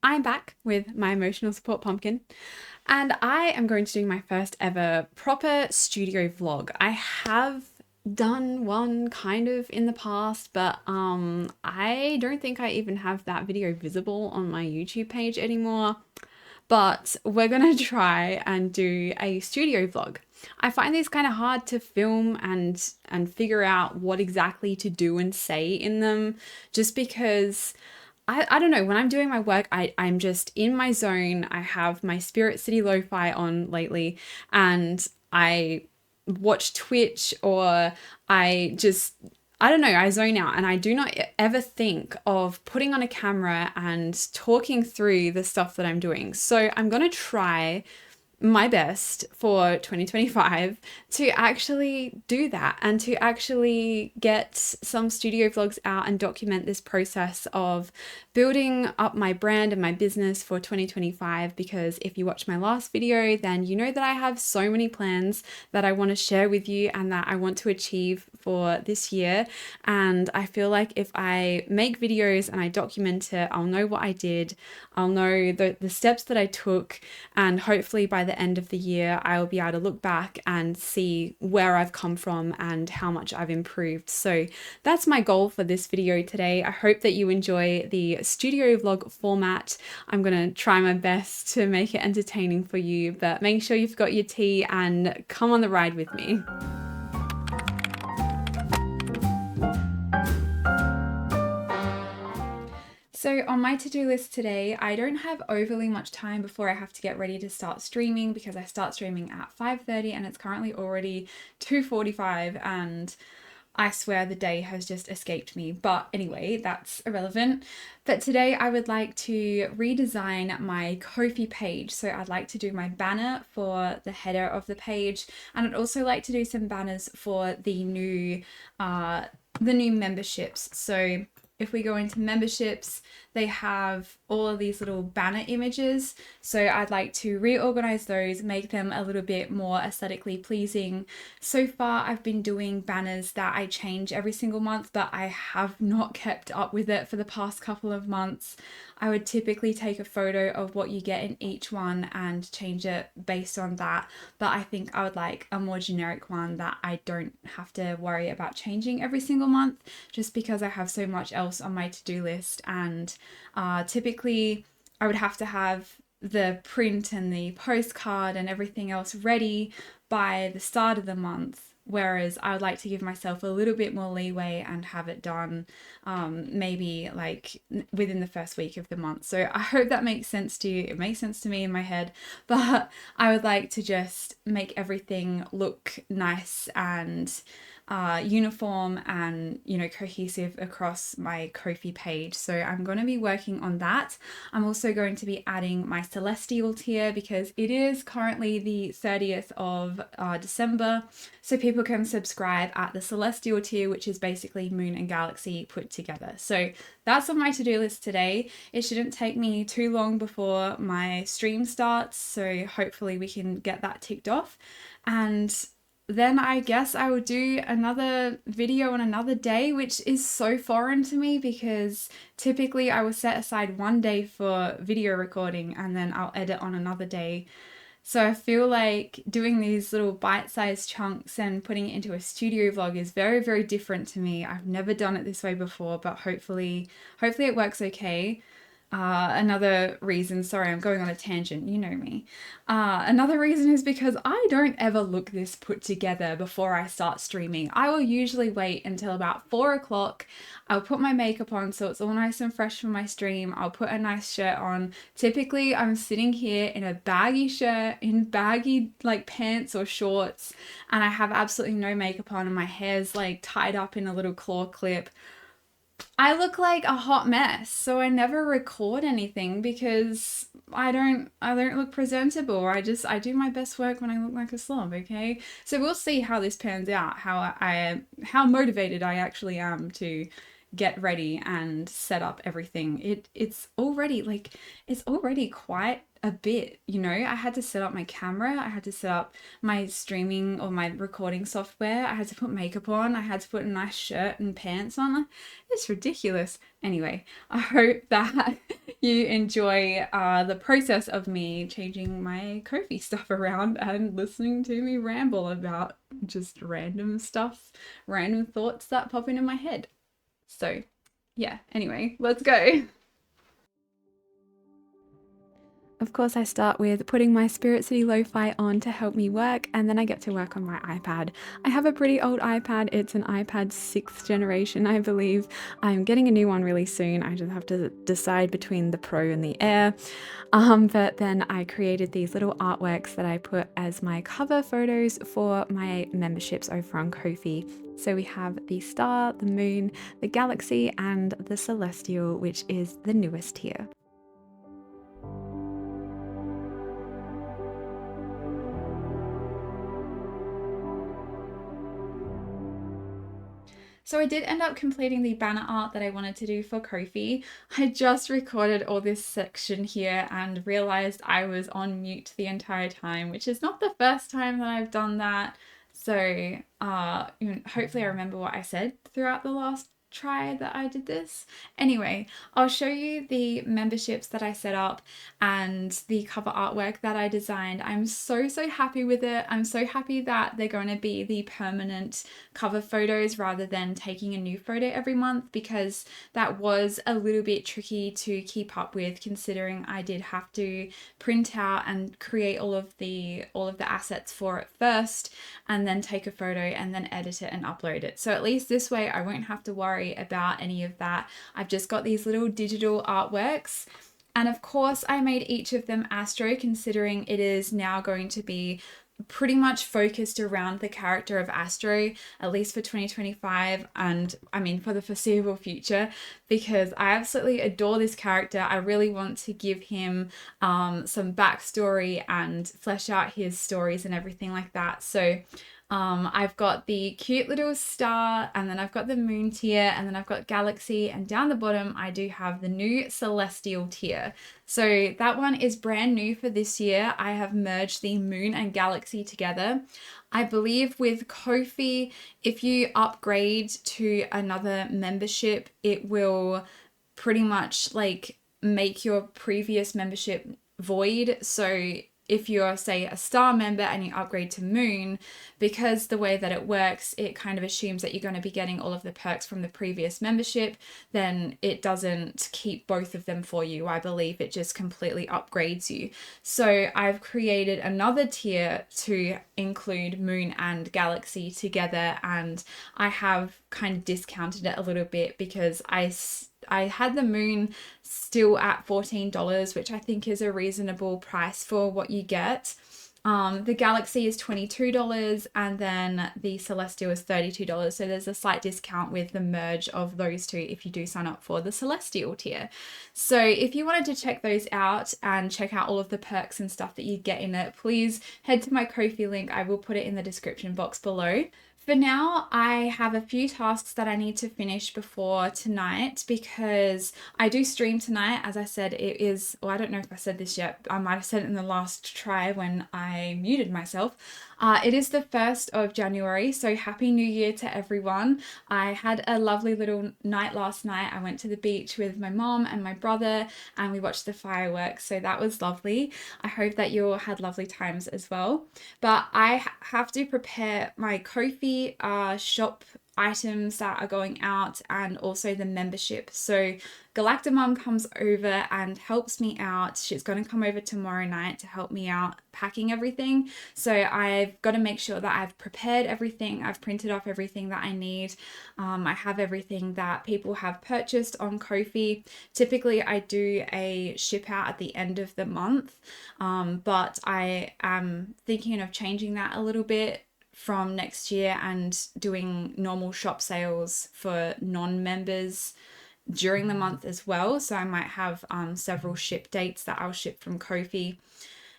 I'm back with my emotional support pumpkin, and I am going to do my first ever proper studio vlog. I have done one kind of in the past, but I don't think I even have that video visible on my YouTube page anymore. But we're gonna try and do a studio vlog. I find these kind of hard to film and figure out what exactly to do and say in them, just because I don't know, when I'm doing my work, I'm just in my zone. I have my Spirit City lo-fi on lately, and I watch Twitch, or I don't know, I zone out, and I do not ever think of putting on a camera and talking through the stuff that I'm doing. So I'm gonna try my best for 2025 to actually do that and to actually get some studio vlogs out and document this process of building up my brand and my business for 2025. Because if you watch my last video, then you know that I have so many plans that I want to share with you and that I want to achieve for this year. And I feel like if I make videos and I document it, I'll know what I did, I'll know the steps that I took, and hopefully by the end of the year, I will be able to look back and see where I've come from and how much I've improved. So that's my goal for this video today. I hope that you enjoy the studio vlog format. I'm going to try my best to make it entertaining for you, but make sure you've got your tea and come on the ride with me. So on my to-do list today, I don't have overly much time before I have to get ready to start streaming, because I start streaming at 5:30 and it's currently already 2:45, and I swear the day has just escaped me. But anyway, that's irrelevant. But today I would like to redesign my Ko-fi page. So I'd like to do my banner for the header of the page, and I'd also like to do some banners for the new memberships. So if we go into memberships, they have all of these little banner images. So I'd like to reorganize those, make them a little bit more aesthetically pleasing. So far, I've been doing banners that I change every single month, but I have not kept up with it for the past couple of months. I would typically take a photo of what you get in each one and change it based on that. But I think I would like a more generic one that I don't have to worry about changing every single month, just because I have so much else on my to-do list. And typically I would have to have the print and the postcard and everything else ready by the start of the month, whereas I would like to give myself a little bit more leeway and have it done maybe like within the first week of the month. So I hope that makes sense to you. It makes sense to me in my head, but I would like to just make everything look nice and uniform and, you know, cohesive across my Ko-fi page. So I'm going to be working on that. I'm also going to be adding my celestial tier, because it is currently the 30th of December. So people can subscribe at the celestial tier, which is basically Moon and Galaxy put together. So that's on my to-do list today. It shouldn't take me too long before my stream starts. So hopefully we can get that ticked off. And then I guess I will do another video on another day, which is so foreign to me, because typically I will set aside one day for video recording and then I'll edit on another day. So I feel like doing these little bite-sized chunks and putting it into a studio vlog is very, very different to me. I've never done it this way before, but hopefully it works okay. Another reason, sorry, I'm going on a tangent, you know me. Another reason is because I don't ever look this put together before I start streaming. I will usually wait until about 4 o'clock. I'll put my makeup on so it's all nice and fresh for my stream. I'll put a nice shirt on. Typically, I'm sitting here in a baggy shirt, in baggy like pants or shorts, and I have absolutely no makeup on, and my hair's like tied up in a little claw clip. I look like a hot mess, so I never record anything because I don't look presentable. I do my best work when I look like a slob, okay? So we'll see how this pans out, how motivated I actually am to get ready and set up everything. It's already quite a bit, you know. I had to set up my camera, I had to set up my streaming or my recording software, I had to put makeup on, I had to put a nice shirt and pants on. It's ridiculous. Anyway, I hope that you enjoy the process of me changing my Ko-fi stuff around and listening to me ramble about just random stuff, random thoughts that pop into my head. So yeah, anyway, let's go. Of course, I start with putting my Spirit City Lo-Fi on to help me work, and then I get to work on my iPad. I have a pretty old iPad. It's an iPad 6th generation, I believe. I'm getting a new one really soon. I just have to decide between the Pro and the Air. But then I created these little artworks that I put as my cover photos for my memberships over on Ko-fi. So we have the star, the moon, the galaxy, and the celestial, which is the newest tier. So I did end up completing the banner art that I wanted to do for Ko-fi. I just recorded all this section here and realized I was on mute the entire time, which is not the first time that I've done that. So hopefully I remember what I said throughout the last try that I did this. Anyway, I'll show you the memberships that I set up and the cover artwork that I designed. I'm so happy with it. I'm so happy that they're going to be the permanent cover photos rather than taking a new photo every month, because that was a little bit tricky to keep up with, considering I did have to print out and create all of the assets for it first, and then take a photo and then edit it and upload it. So at least this way I won't have to worry about any of that. I've just got these little digital artworks, and of course I made each of them Astro, considering it is now going to be pretty much focused around the character of Astro, at least for 2025, and I mean for the foreseeable future, because I absolutely adore this character. I really want to give him some backstory and flesh out his stories and everything like that. So I've got the cute little star, and then I've got the moon tier, and then I've got galaxy, and down the bottom I do have the new celestial tier. So that one is brand new for this year. I have merged the moon and galaxy together. I believe with Ko-fi, if you upgrade to another membership, it will pretty much like make your previous membership void. So if you're, say, a star member and you upgrade to moon, because the way that it works, it kind of assumes that you're going to be getting all of the perks from the previous membership, then it doesn't keep both of them for you. I believe it just completely upgrades you. So I've created another tier to include moon and galaxy together, and I have kind of discounted it a little bit because I had the moon still at $14, which I think is a reasonable price for what you get. The galaxy is $22, and then the celestial is $32. So there's a slight discount with the merge of those two if you do sign up for the celestial tier. So if you wanted to check those out and check out all of the perks and stuff that you get in it, please head to my Ko-fi link. I will put it in the description box below. For now, I have a few tasks that I need to finish before tonight, because I do stream tonight. As I said, it is, well, I don't know if I said this yet. I might have said it in the last try when I muted myself. It is the 1st of January, so Happy New Year to everyone. I had a lovely little night last night. I went to the beach with my mom and my brother, and we watched the fireworks, so that was lovely. I hope that you all had lovely times as well. But I have to prepare my Ko-fi shop items that are going out, and also the membership. So GalactiMum comes over and helps me out. She's going to come over tomorrow night to help me out packing everything. So I've got to make sure that I've prepared everything. I've printed off everything that I need. I have everything that people have purchased on Ko-fi. Typically I do a ship out at the end of the month, but I am thinking of changing that a little bit from next year and doing normal shop sales for non-members during the month as well. So I might have several ship dates that I'll ship from Ko-fi,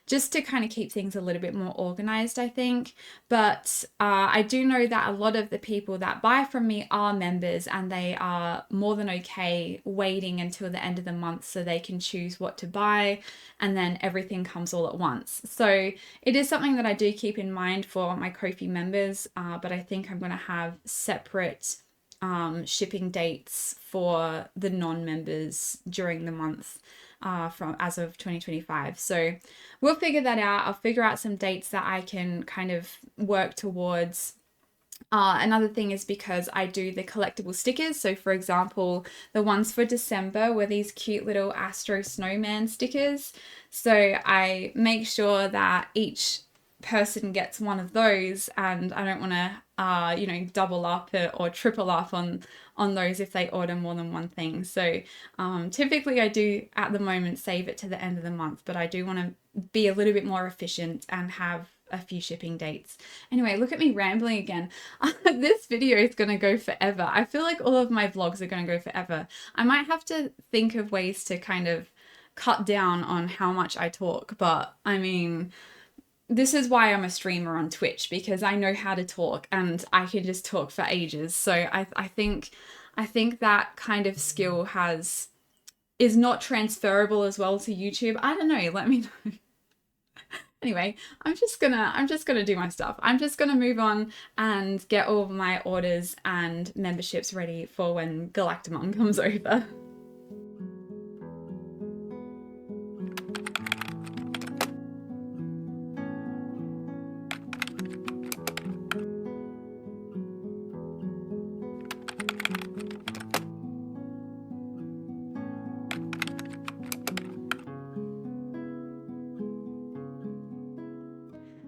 just to kind of keep things a little bit more organized, I think. But I do know that a lot of the people that buy from me are members, and they are more than okay waiting until the end of the month so they can choose what to buy, and then everything comes all at once. So it is something that I do keep in mind for my Ko-fi members, but I think I'm going to have separate shipping dates for the non-members during the month from as of 2025. So we'll figure that out. I'll figure out some dates that I can kind of work towards. Another thing is because I do the collectible stickers. So for example, the ones for December were these cute little Astro snowman stickers. So I make sure that each person gets one of those, and I don't want to double up or triple up on those if they order more than one thing. So typically I do at the moment save it to the end of the month, but I do want to be a little bit more efficient and have a few shipping dates. Anyway, look at me rambling again. This video is going to go forever. I feel like all of my vlogs are going to go forever. I might have to think of ways to kind of cut down on how much I talk, but I mean, this is why I'm a streamer on Twitch, because I know how to talk and I can just talk for ages. So I think that kind of skill is not transferable as well to YouTube. I don't know, let me know. Anyway, I'm just gonna do my stuff. I'm just gonna move on and get all of my orders and memberships ready for when GalactiMum comes over.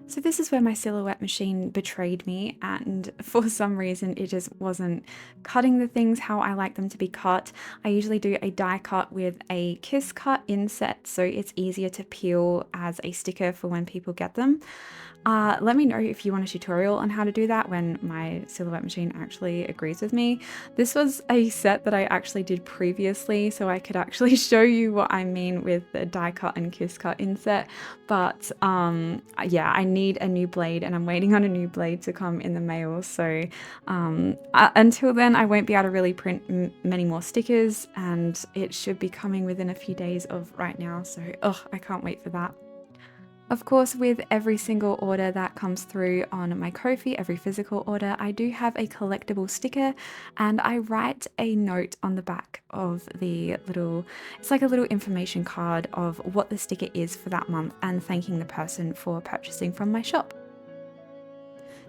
So this is where my silhouette machine betrayed me, and for some reason it just wasn't cutting the things how I like them to be cut. I usually do a die cut with a kiss cut inset, so it's easier to peel as a sticker for when people get them. Let me know if you want a tutorial on how to do that when my silhouette machine actually agrees with me. This was a set that I actually did previously, so I could actually show you what I mean with the die cut and kiss cut inset. But yeah, I need a new blade and I'm waiting on a new blade to come in the mail. So until then, I won't be able to really print many more stickers, and it should be coming within a few days of right now. So I can't wait for that. Of course, with every single order that comes through on my Ko-fi, every physical order, I do have a collectible sticker, and I write a note on the back of the it's like a little information card of what the sticker is for that month and thanking the person for purchasing from my shop.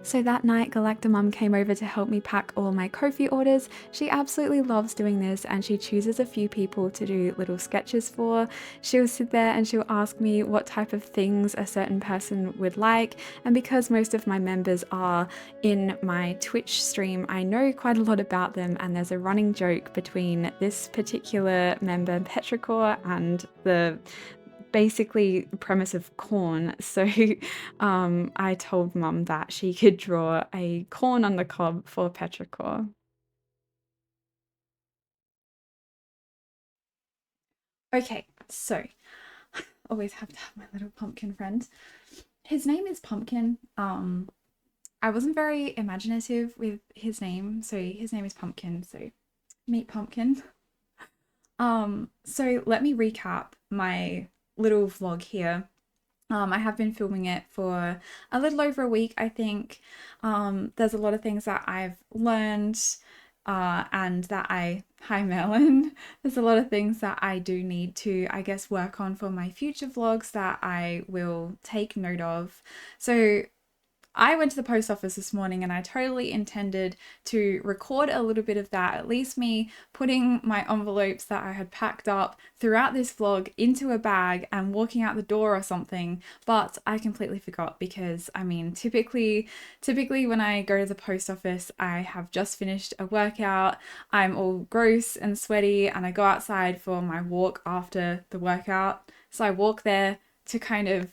So that night, GalactiMum came over to help me pack all my Ko-fi orders. She absolutely loves doing this, and she chooses a few people to do little sketches for. She'll sit there and she'll ask me what type of things a certain person would like, and because most of my members are in my Twitch stream, I know quite a lot about them, and there's a running joke between this particular member, Petrichor, and the basically premise of corn. So I told Mum that she could draw a corn on the cob for Petrichor. Okay, so always have to have my little pumpkin friend. His name is Pumpkin. I wasn't very imaginative with his name, so his name is Pumpkin. So meet Pumpkin. So let me recap my little vlog here. I have been filming it for a little over a week, I think. There's a lot of things that I've learned and that hi Melon, there's a lot of things that I do need to, I guess, work on for my future vlogs that I will take note of. So I went to the post office this morning and I totally intended to record a little bit of that, at least me putting my envelopes that I had packed up throughout this vlog into a bag and walking out the door or something, but I completely forgot because, I mean, typically when I go to the post office, I have just finished a workout, I'm all gross and sweaty, and I go outside for my walk after the workout. So I walk there to kind of,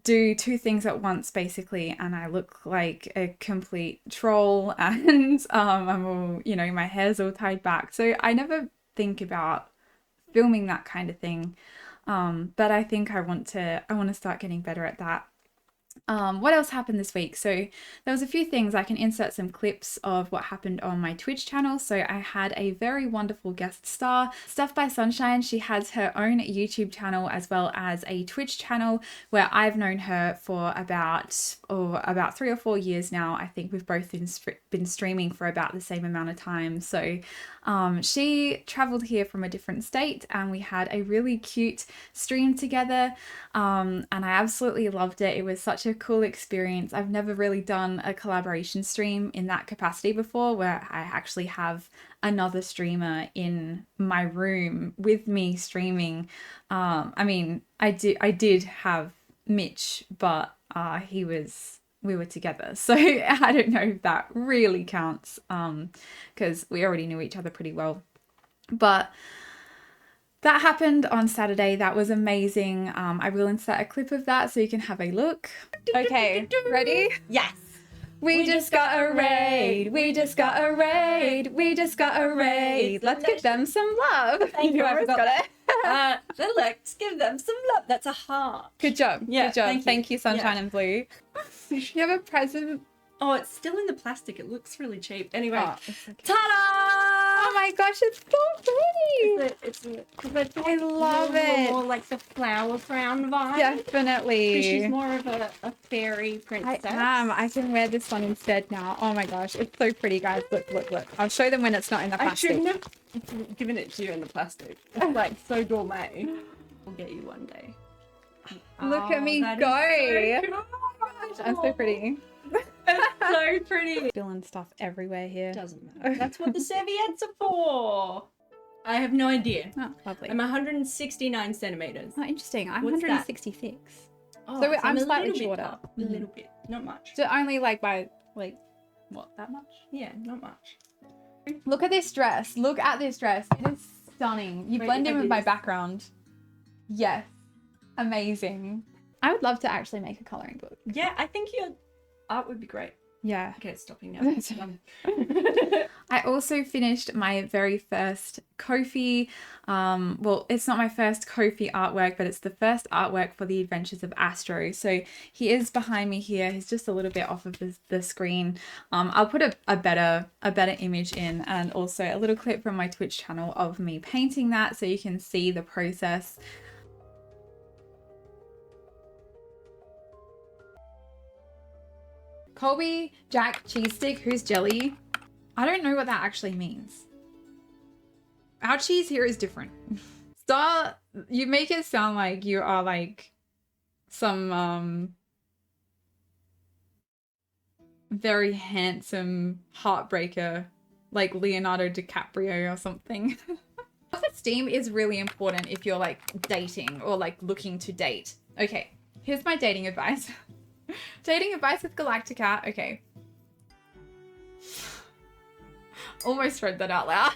do two things at once basically, and I look like a complete troll, and I'm all, my hair's all tied back, so I never think about filming that kind of thing, but I think I want to start getting better at that. What else happened this week? So there was a few things. I can insert some clips of what happened on my Twitch channel. So I had a very wonderful guest star, StuffBySunshine. She has her own YouTube channel as well as a Twitch channel where I've known her for about 3 or 4 years now. I think we've both been streaming for about the same amount of time. So she traveled here from a different state and we had a really cute stream together, and I absolutely loved it. It was such a cool experience. I've never really done a collaboration stream in that capacity before, where I actually have another streamer in my room with me streaming. I mean, I did have Mitch, but we were together, so I don't know if that really counts, because we already knew each other pretty well. But that happened on Saturday. That was amazing. I will insert a clip of that so you can have a look. Okay, ready? Yes. We just got a raid. We just got a raid. We just got a raid. Let's give them some love. Thank you. I forgot it. Let's give them some love. That's a heart. Good job. Yeah, good job. Thank you, Sunshine and Blue. You have a present. Oh, it's still in the plastic. It looks really cheap. Anyway, Okay. ta-da! Oh my gosh, it's so pretty. I love it. More like the flower crown vibe. Definitely. She's more of a fairy princess. I can wear this one instead now. Oh my gosh, it's so pretty, guys. Look, look, look. I'll show them when it's not in the plastic. I shouldn't have given it to you in the plastic. It's like so gourmet. I'll get you one day. Look at me go. So cool. Oh my gosh, I'm so pretty. So pretty. Spilling stuff everywhere here. Doesn't matter. That's what the serviettes are for. I have no idea. Oh, lovely. I'm 169 centimeters. Oh, interesting. I'm What's that? 166. Oh, So I'm I'm a slightly little bit shorter. up. A little bit. Not much. So only like by what, that much? Yeah, not much. Look at this dress. Look at this dress. It is stunning. You Wait, blend if in I with do my this. background. Yes. Amazing. I would love to actually make a coloring book. Yeah, I think your art would be great. Yeah. Okay, it's stopping now. I also finished my very first Ko-fi. Well, it's not my first Ko-fi artwork, but it's the first artwork for the Adventures of Astro. So he is behind me here. He's just a little bit off of the screen. I'll put a better image in, and also a little clip from my Twitch channel of me painting that so you can see the process. Colby Jack cheese stick, who's jelly? I don't know what that actually means. Our cheese here is different. You make it sound like you are like some very handsome heartbreaker, like Leonardo DiCaprio or something. Self-esteem is really important if you're like dating or like looking to date. Okay, here's my dating advice. Dating advice with Galactica. Okay. Almost read that out loud.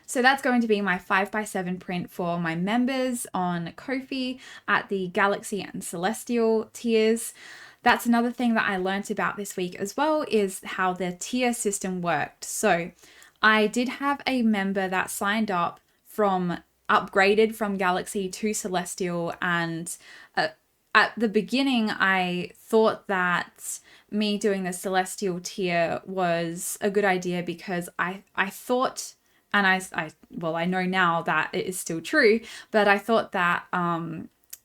So that's going to be my 5x7 print for my members on Ko-fi at the Galaxy and Celestial tiers. That's another thing that I learnt about this week as well, is how the tier system worked. So I did have a member that signed up upgraded from Galaxy to Celestial, and at the beginning I thought that me doing the Celestial tier was a good idea because I thought, and I know now that it is still true, but I thought that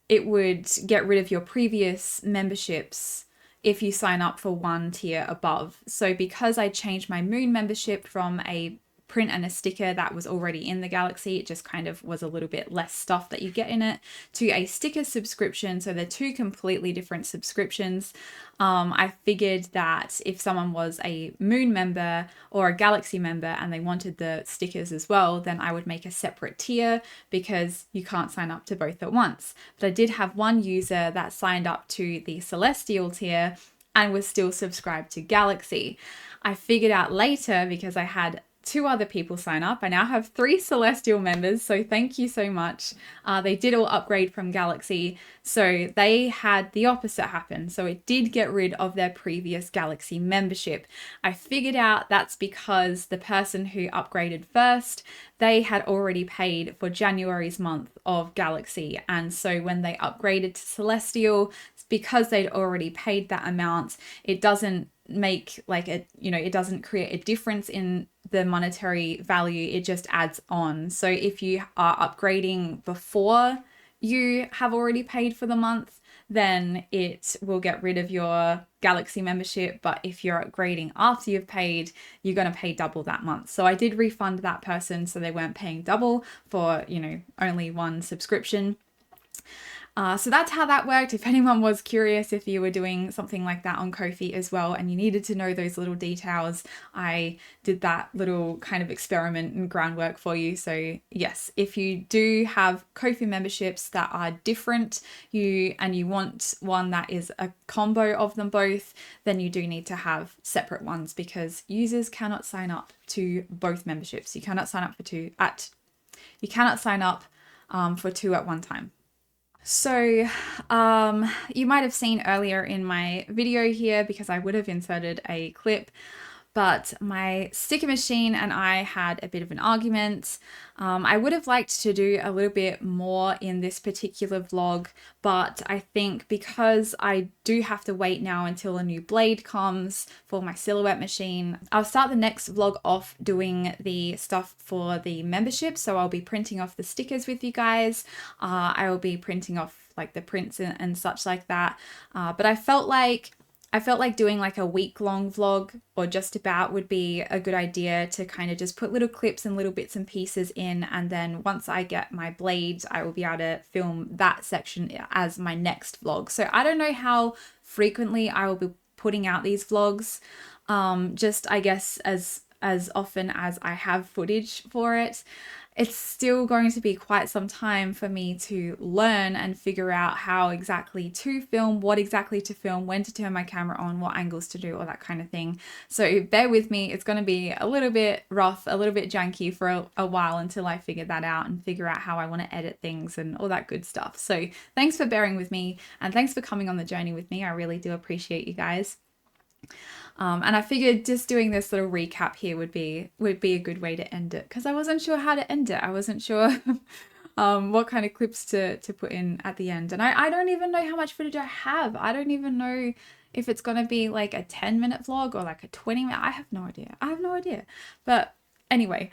it would get rid of your previous memberships if you sign up for one tier above. So because I changed my Moon membership from a print and a sticker that was already in the Galaxy, it just kind of was a little bit less stuff that you get in it, to a sticker subscription. So they're two completely different subscriptions. I figured that if someone was a Moon member or a Galaxy member and they wanted the stickers as well, then I would make a separate tier because you can't sign up to both at once. But I did have one user that signed up to the Celestial tier and was still subscribed to Galaxy. I figured out later, because I had 2 other people sign up. I now have 3 Celestial members, so thank you so much. They did all upgrade from Galaxy, so they had the opposite happen. So it did get rid of their previous Galaxy membership. I figured out that's because the person who upgraded first, they had already paid for January's month of Galaxy, and so when they upgraded to Celestial, because they'd already paid that amount, it doesn't make like a, it doesn't create a difference in the monetary value, it just adds on. So if you are upgrading before you have already paid for the month, then it will get rid of your Galaxy membership. But if you're upgrading after you've paid, you're going to pay double that month. So I did refund that person so they weren't paying double for, only one subscription. So that's how that worked. If anyone was curious if you were doing something like that on Ko-fi as well and you needed to know those little details, I did that little kind of experiment and groundwork for you. So yes, if you do have Ko-fi memberships that are different, and you want one that is a combo of them both, then you do need to have separate ones, because users cannot sign up to both memberships. You cannot sign up for two at one time. So you might have seen earlier in my video here, because I would have inserted a clip, but my sticker machine and I had a bit of an argument. I would have liked to do a little bit more in this particular vlog, but I think because I do have to wait now until a new blade comes for my silhouette machine, I'll start the next vlog off doing the stuff for the membership. So I'll be printing off the stickers with you guys. I will be printing off like the prints and such like that. But I felt like doing like a week-long vlog, or just about, would be a good idea to kind of just put little clips and little bits and pieces in, and then once I get my blades, I will be able to film that section as my next vlog. So I don't know how frequently I will be putting out these vlogs, just I guess as often as I have footage for it. It's still going to be quite some time for me to learn and figure out how exactly to film, what exactly to film, when to turn my camera on, what angles to do, all that kind of thing. So bear with me, it's going to be a little bit rough, a little bit janky for a while until I figure that out and figure out how I want to edit things and all that good stuff. So thanks for bearing with me, and thanks for coming on the journey with me. I really do appreciate you guys. And I figured just doing this little recap here would be a good way to end it, because I wasn't sure how to end it. I wasn't sure what kind of clips to put in at the end. And I don't even know how much footage I have. I don't even know if it's going to be like a 10-minute vlog or like a 20-minute. I have no idea. But anyway,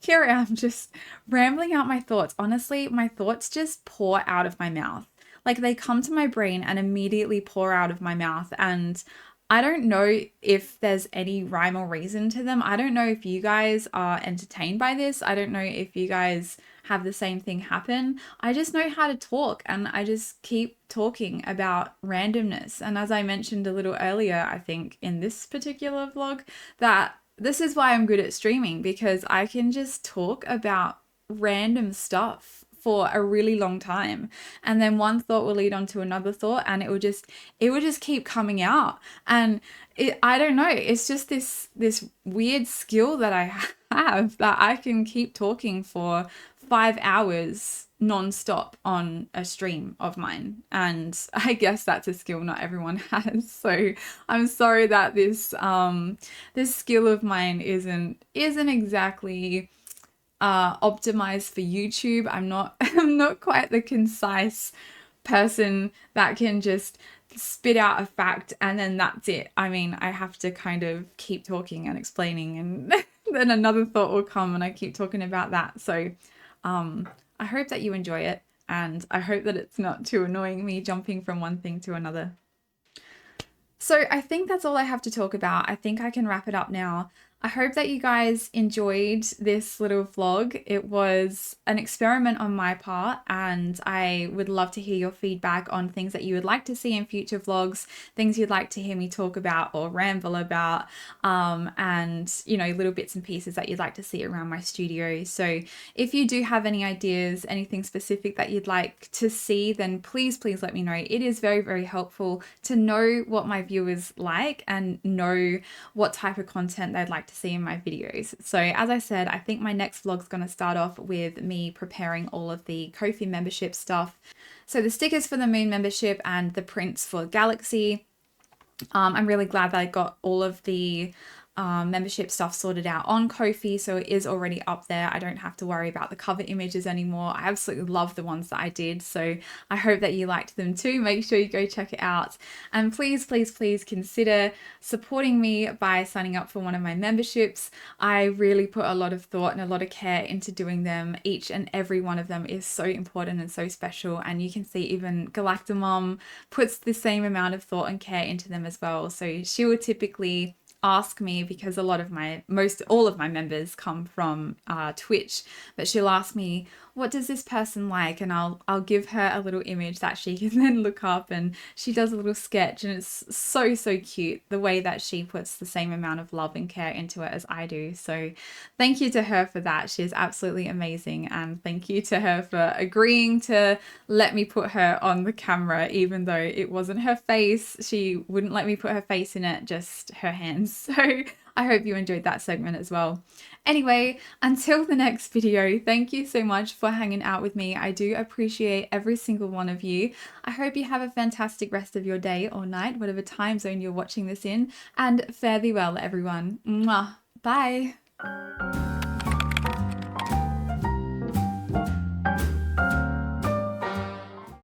here I am just rambling out my thoughts. Honestly, my thoughts just pour out of my mouth. Like, they come to my brain and immediately pour out of my mouth, and I don't know if there's any rhyme or reason to them. I don't know if you guys are entertained by this. I don't know if you guys have the same thing happen. I just know how to talk, and I just keep talking about randomness. And as I mentioned a little earlier, I think in this particular vlog, that this is why I'm good at streaming, because I can just talk about random stuff for a really long time, and then one thought will lead on to another thought, and it would just keep coming out. And I don't know, it's just this weird skill that I have, that I can keep talking for 5 hours non-stop on a stream of mine. And I guess that's a skill not everyone has. So I'm sorry that this skill of mine isn't exactly optimized for YouTube. I'm not quite the concise person that can just spit out a fact and then that's it. I mean, I have to kind of keep talking and explaining, and then another thought will come and I keep talking about that. So I hope that you enjoy it, and I hope that it's not too annoying me jumping from one thing to another. So I think that's all I have to talk about. I think I can wrap it up now. I hope that you guys enjoyed this little vlog. It was an experiment on my part, and I would love to hear your feedback on things that you would like to see in future vlogs, things you'd like to hear me talk about or ramble about, and little bits and pieces that you'd like to see around my studio. So if you do have any ideas, anything specific that you'd like to see, then please let me know. It is very, very helpful to know what my viewers like and know what type of content they'd like to see in my videos. So as I said, I think my next vlog's going to start off with me preparing all of the Ko-fi membership stuff. So the stickers for the Moon membership and the prints for Galaxy. I'm really glad that I got all of the membership stuff sorted out on Ko-fi, so it is already up there. I don't have to worry about the cover images anymore. I absolutely love the ones that I did, so I hope that you liked them too. Make sure you go check it out, and please consider supporting me by signing up for one of my memberships. I really put a lot of thought and a lot of care into doing them. Each and every one of them is so important and so special, and you can see even GalactiMum puts the same amount of thought and care into them as well. So she will typically ask me, because all of my members come from Twitch, but she'll ask me, what does this person like? And I'll give her a little image that she can then look up, and she does a little sketch, and it's so cute the way that she puts the same amount of love and care into it as I do. So thank you to her for that. She's absolutely amazing, and thank you to her for agreeing to let me put her on the camera, even though it wasn't her face. She wouldn't let me put her face in it, just her hands. So I hope you enjoyed that segment as well. Anyway, until the next video, thank you so much for hanging out with me. I do appreciate every single one of you. I hope you have a fantastic rest of your day or night, whatever time zone you're watching this in, and fare thee well, everyone. Mwah. Bye.